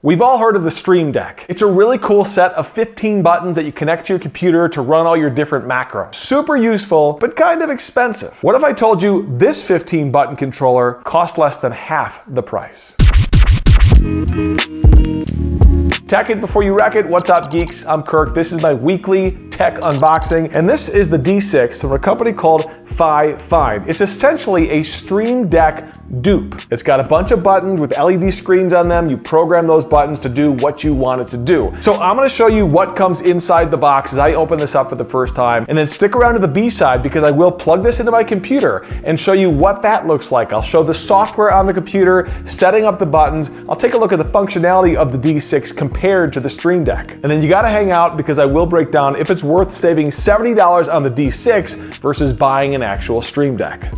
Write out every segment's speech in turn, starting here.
We've all heard of the Stream Deck. It's a really cool set of 15 buttons that you connect to your computer to run all your different macros. Super useful, but kind of expensive. What if I told you this 15 button controller cost less than half the price? Tech it before you wreck it. What's up, geeks? I'm Kirk. This is my weekly tech unboxing, and this is the D6 from a company called FiFine. It's essentially a Stream Deck dupe. It's got a bunch of buttons with LED screens on them. You program those buttons to do what you want it to do. So I'm going to show you what comes inside the box as I open this up for the first time, and then stick around to the B side because I will plug this into my computer and show you what that looks like. I'll show the software on the computer, setting up the buttons. I'll take a look at the functionality of the D6 compared to the Stream Deck. And then you got to hang out because I will break down if it's worth saving $70 on the D6 versus buying an actual Stream Deck.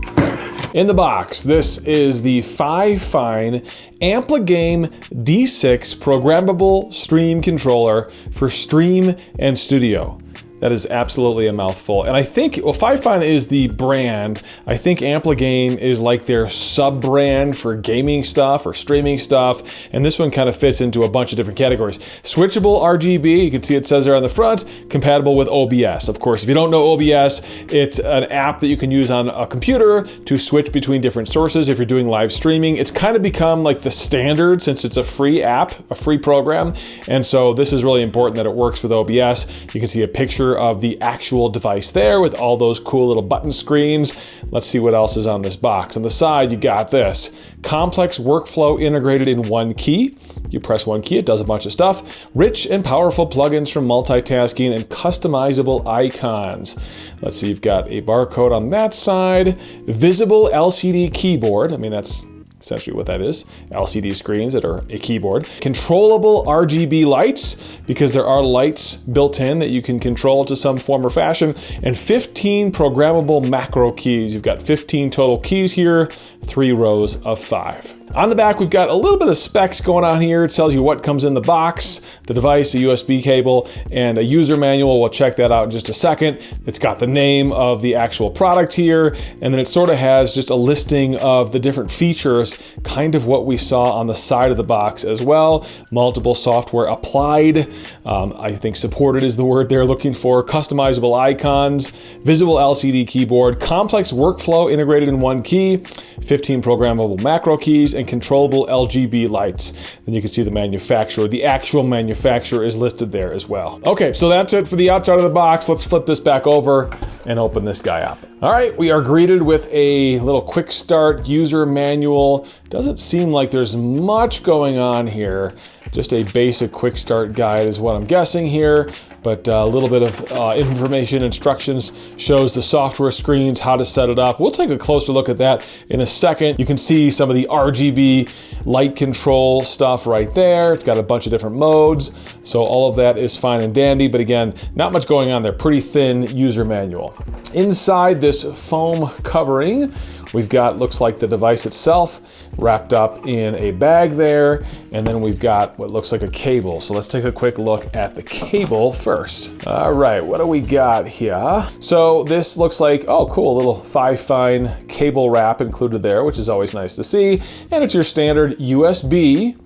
In the box, this is the FiFine Ampligame D6 programmable stream controller for Stream and Studio. That is absolutely a mouthful. And I think, well, FiFine is the brand. I think Ampligame is like their sub-brand for gaming stuff or streaming stuff. And this one kind of fits into a bunch of different categories. Switchable RGB, you can see it says there on the front, compatible with OBS. Of course, if you don't know OBS, it's an app that you can use on a computer to switch between different sources if you're doing live streaming. It's kind of become like the standard since it's a free app, a free program. And so this is really important that it works with OBS. You can see a picture of the actual device there with all those cool little button screens. Let's see what else is on this box. On the side, you got this complex workflow integrated in one key. You press one key, it does a bunch of stuff. Rich and powerful plugins for multitasking and customizable icons. Let's see, you've got a barcode on that side. Visible LCD keyboard. I mean, that's essentially what that is. LCD screens that are a keyboard. Controllable RGB lights, because there are lights built in that you can control to some form or fashion, and 15 programmable macro keys. You've got 15 total keys here, 3 rows of 5. On the back, we've got a little bit of specs going on here. It tells you what comes in the box, the device, a USB cable, and a user manual. We'll check that out in just a second. It's got the name of the actual product here, and then it sort of has just a listing of the different features, kind of what we saw on the side of the box as well. Multiple software applied. I think supported is the word they're looking for. Customizable icons, visible LCD keyboard, complex workflow integrated in one key, 15 programmable macro keys, and controllable RGB lights. Then you can see the manufacturer. The actual manufacturer is listed there as well. Okay, so that's it for the outside of the box. Let's flip this back over and open this guy up. All right, we are greeted with a little quick start user manual. Doesn't seem like there's much going on here. Just a basic quick start guide is what I'm guessing here, but a little bit of information, instructions, shows the software screens, how to set it up. We'll take a closer look at that in a second. You can see some of the RGB light control stuff right there. It's got a bunch of different modes, so all of that is fine and dandy, but again, not much going on there. Pretty thin user manual. Inside this foam covering, we've got, looks like the device itself wrapped up in a bag there, and then we've got what looks like a cable. So let's take a quick look at the cable first. All right, what do we got here? So this looks like, oh cool, a little FiFine cable wrap included there, which is always nice to see. And it's your standard USB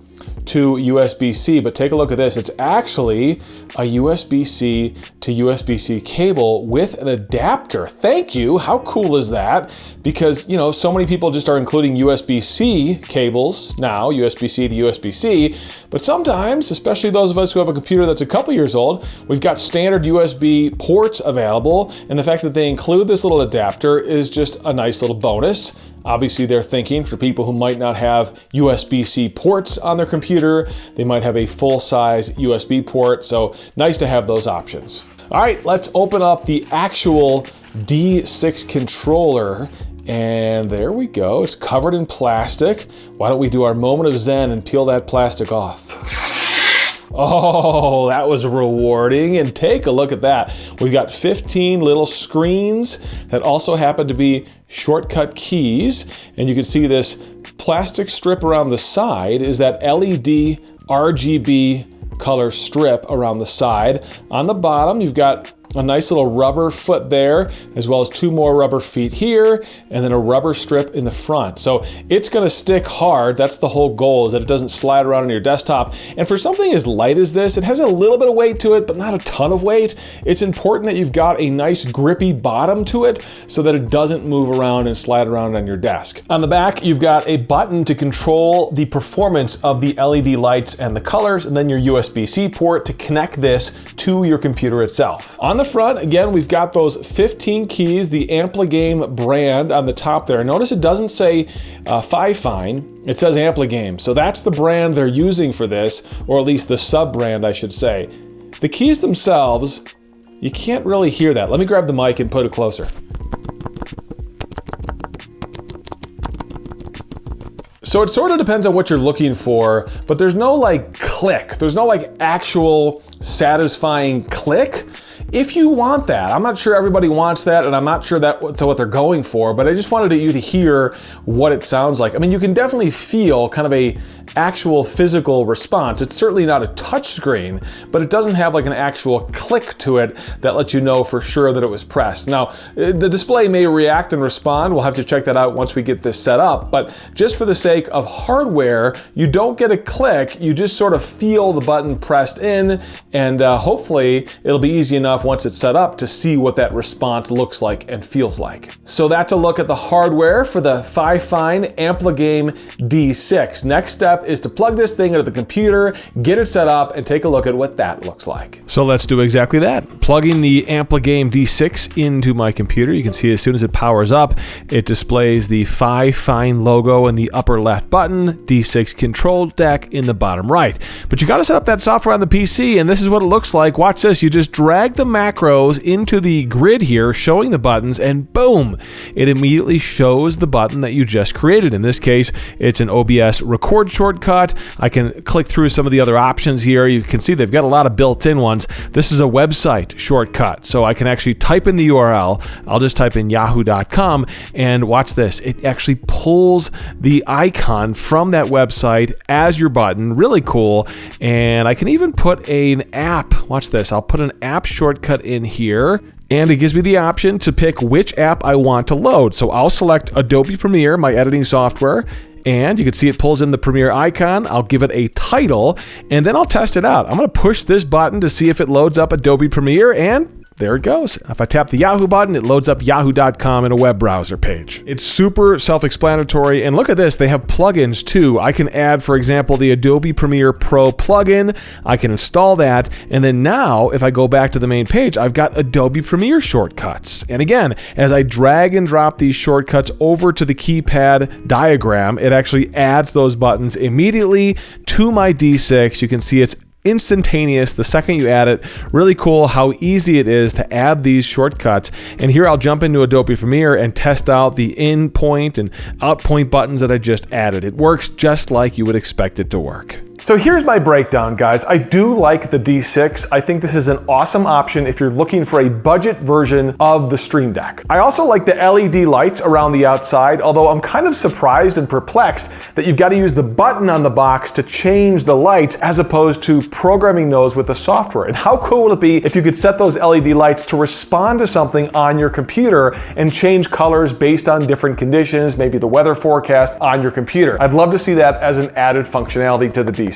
to USB-C, but take a look at this. It's actually a USB-C to USB-C cable with an adapter. Thank you. How cool is that? Because, you know, so many people just are including USB-C cables now, USB-C to USB-C, but sometimes, especially those of us who have a computer that's a couple years old, we've got standard USB ports available, and the fact that they include this little adapter is just a nice little bonus. Obviously, they're thinking for people who might not have USB-C ports on their computer, they might have a full-size USB port, so nice to have those options. All right, let's open up the actual D6 controller, and there we go. It's covered in plastic. Why don't we do our moment of zen and peel that plastic off? Oh, that was rewarding, and take a look at that. We've got 15 little screens that also happen to be shortcut keys, and you can see this plastic strip around the side is that LED RGB color strip around the side. On the bottom, you've got a nice little rubber foot there, as well as 2 more rubber feet here, and then a rubber strip in the front. So it's gonna stick hard. That's the whole goal, is that it doesn't slide around on your desktop. And for something as light as this, it has a little bit of weight to it, but not a ton of weight. It's important that you've got a nice grippy bottom to it so that it doesn't move around and slide around on your desk. On the back, you've got a button to control the performance of the LED lights and the colors, and then your USB-C port to connect this to your computer itself. On the front, again, we've got those 15 keys, the Ampligame brand on the top there. Notice it doesn't say FiFine, it says Ampligame. So that's the brand they're using for this, or at least the sub-brand, I should say. The keys themselves, you can't really hear that. Let me grab the mic and put it closer. So it sort of depends on what you're looking for, but there's no like click. There's no like actual satisfying click. If you want that, I'm not sure everybody wants that, and I'm not sure that's what they're going for, but I just wanted you to hear what it sounds like. I mean, you can definitely feel kind of a actual physical response. It's certainly not a touch screen, but it doesn't have like an actual click to it that lets you know for sure that it was pressed. Now, the display may react and respond. We'll have to check that out once we get this set up, but just for the sake of hardware, you don't get a click, you just sort of feel the button pressed in, and hopefully it'll be easy enough once it's set up to see what that response looks like and feels like. So that's a look at the hardware for the FiFine Ampligame D6. Next step is to plug this thing into the computer, get it set up, and take a look at what that looks like. So let's do exactly that. Plugging the Ampligame D6 into my computer. You can see as soon as it powers up, it displays the FiFine logo in the upper left button, D6 control deck in the bottom right. But you gotta set up that software on the PC, and this is what it looks like. Watch this, you just drag the macros into the grid here, showing the buttons, and boom, it immediately shows the button that you just created. In this case, it's an OBS record shortcut. I can click through some of the other options here. You can see they've got a lot of built-in ones. This is a website shortcut, so I can actually type in the URL. I'll just type in yahoo.com, and watch this. It actually pulls the icon from that website as your button. Really cool. And I can even put an app. Watch this. I'll put an app shortcut in here, and it gives me the option to pick which app I want to load. So I'll select Adobe Premiere, my editing software, and you can see it pulls in the Premiere icon. I'll give it a title, and then I'll test it out. I'm going to push this button to see if it loads up Adobe Premiere, and there it goes. If I tap the Yahoo button, it loads up yahoo.com in a web browser page. It's super self-explanatory, and look at this, they have plugins too. I can add, for example, the Adobe Premiere Pro plugin. I can install that, and then now, if I go back to the main page, I've got Adobe Premiere shortcuts. And again, as I drag and drop these shortcuts over to the keypad diagram, it actually adds those buttons immediately to my D6. You can see it's instantaneous the second you add it. Really cool how easy it is to add these shortcuts. And here I'll jump into Adobe Premiere and test out the in point and out point buttons that I just added. It works just like you would expect it to work. So here's my breakdown, guys. I do like the D6. I think this is an awesome option if you're looking for a budget version of the Stream Deck. I also like the LED lights around the outside, although I'm kind of surprised and perplexed that you've got to use the button on the box to change the lights as opposed to programming those with the software. And how cool would it be if you could set those LED lights to respond to something on your computer and change colors based on different conditions, maybe the weather forecast on your computer. I'd love to see that as an added functionality to the D6.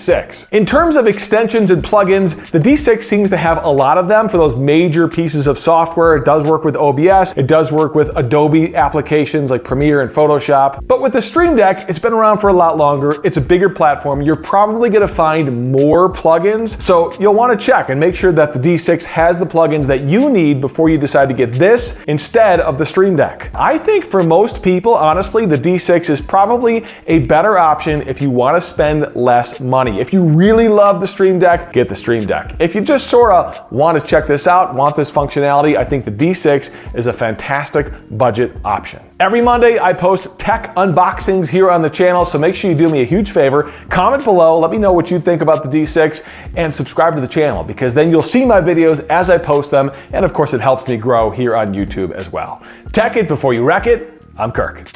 In terms of extensions and plugins, the D6 seems to have a lot of them for those major pieces of software. It does work with OBS, it does work with Adobe applications like Premiere and Photoshop. But with the Stream Deck, it's been around for a lot longer. It's a bigger platform. You're probably gonna find more plugins. So you'll wanna check and make sure that the D6 has the plugins that you need before you decide to get this instead of the Stream Deck. I think for most people, honestly, the D6 is probably a better option if you wanna spend less money. If you really love the Stream Deck, get the Stream Deck. If you just sort of want to check this out, want this functionality, I think the D6 is a fantastic budget option. Every Monday, I post tech unboxings here on the channel, so make sure you do me a huge favor. Comment below, let me know what you think about the D6, and subscribe to the channel, because then you'll see my videos as I post them, and of course it helps me grow here on YouTube as well. Tech it before you wreck it. I'm Kirk.